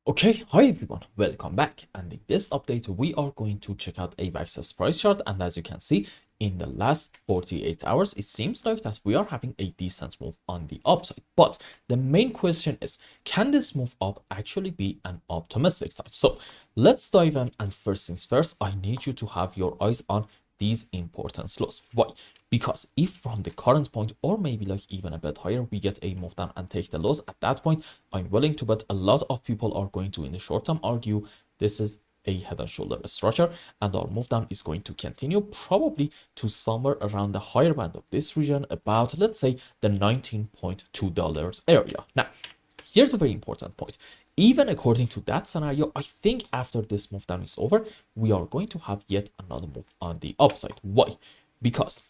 Okay, hi everyone, welcome back. And in this update, we are going to check out AVAX's price chart. And as you can see, in the last 48 hours, it seems like that we are having a decent move on the upside. But the main question is, can this move up actually be an optimistic sign? So let's dive in. And first things first, I need you to have your eyes on these important lows. Why? Because if from the current point or maybe like even a bit higher, we get a move down and take the lows, at that point, I'm willing to bet a lot of people are going to in the short term argue this is a head and shoulder structure and our move down is going to continue probably to somewhere around the higher band of this region, about let's say the $19.2 area. Now, here's a very important point. Even according to that scenario, I think after this move down is over, we are going to have yet another move on the upside. Why? Because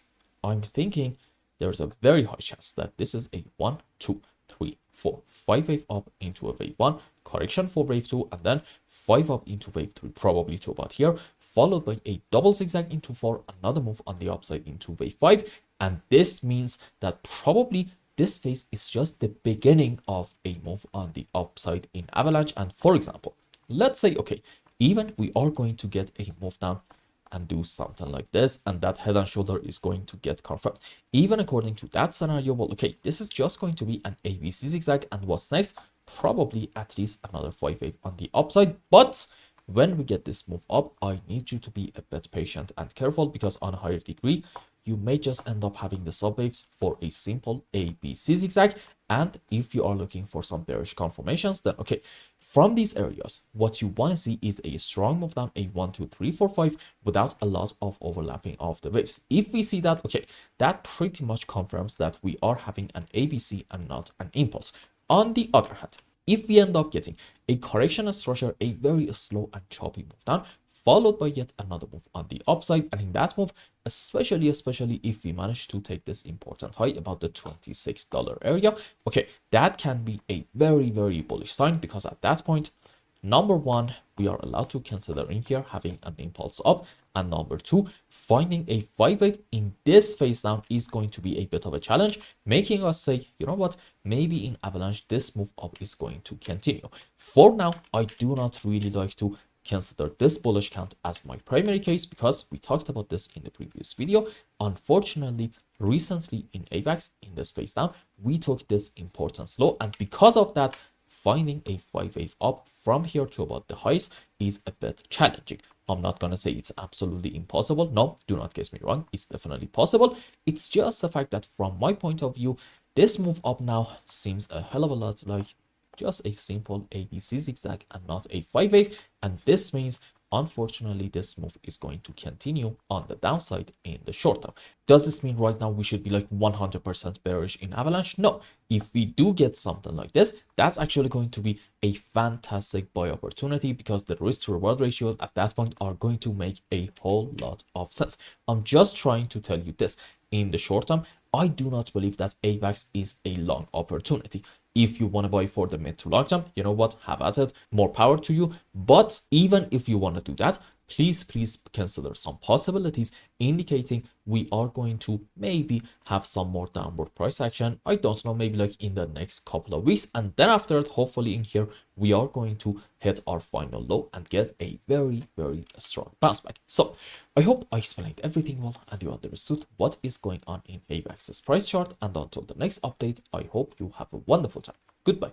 I'm thinking there's a very high chance that this is a 1, 2, 3, 4, 5 wave up into a wave 1, correction for wave 2, and then 5 up into wave 3, probably to about here, followed by a double zigzag into 4, another move on the upside into wave 5. And this means that probably this phase is just the beginning of a move on the upside in Avalanche. And for example, let's say, okay, even we are going to get a move down and do something like this, and that head and shoulder is going to get confirmed. Even according to that scenario, well, okay, this is just going to be an ABC zigzag, and what's next? Probably at least another 5 wave on the upside. But when we get this move up, I need you to be a bit patient and careful, because on a higher degree, you may just end up having the subwaves for a simple ABC zigzag. And if you are looking for some bearish confirmations, then okay, from these areas, what you want to see is a strong move down, a 1, 2, 3, 4, 5, without a lot of overlapping of the waves. If we see that, okay, that pretty much confirms that we are having an ABC and not an impulse. On the other hand, if we end up getting a correction structure, a very slow and choppy move down, followed by yet another move on the upside, and in that move, especially if we manage to take this important high about the $26 area, okay, that can be a very bullish sign, because at that point, number one, we are allowed to consider in here having an impulse up, and number two, finding a 5 wave in this phase down is going to be a bit of a challenge, making us say, you know what, maybe in Avalanche this move up is going to continue. For now, I do not really like to consider this bullish count as my primary case, because we talked about this in the previous video. Unfortunately, recently in AVAX, in this phase down, we took this important low, and because of that, finding a 5 wave up from here to about the highs is a bit challenging. I'm not gonna say it's absolutely impossible. No, do not get me wrong, it's definitely possible. It's just the fact that from my point of view, this move up now seems a hell of a lot like just a simple ABC zigzag and not a 5 wave, and this means unfortunately this move is going to continue on the downside in the short term. Does this mean right now we should be like 100% bearish in Avalanche? No. If we do get something like this, that's actually going to be a fantastic buy opportunity, because the risk to reward ratios at that point are going to make a whole lot of sense. I'm just trying to tell you this. In the short term, I do not believe that AVAX is a long opportunity. If you want to buy for the mid to long term, you know what, have at it, more power to you. But even if you want to do that, please consider some possibilities indicating we are going to maybe have some more downward price action. I don't know, maybe like in the next couple of weeks, and then after it, hopefully in here we are going to hit our final low and get a very strong bounce back. So I hope I explained everything well and you understood what is going on in AVAX's price chart, and until the next update, I hope you have a wonderful time. Goodbye.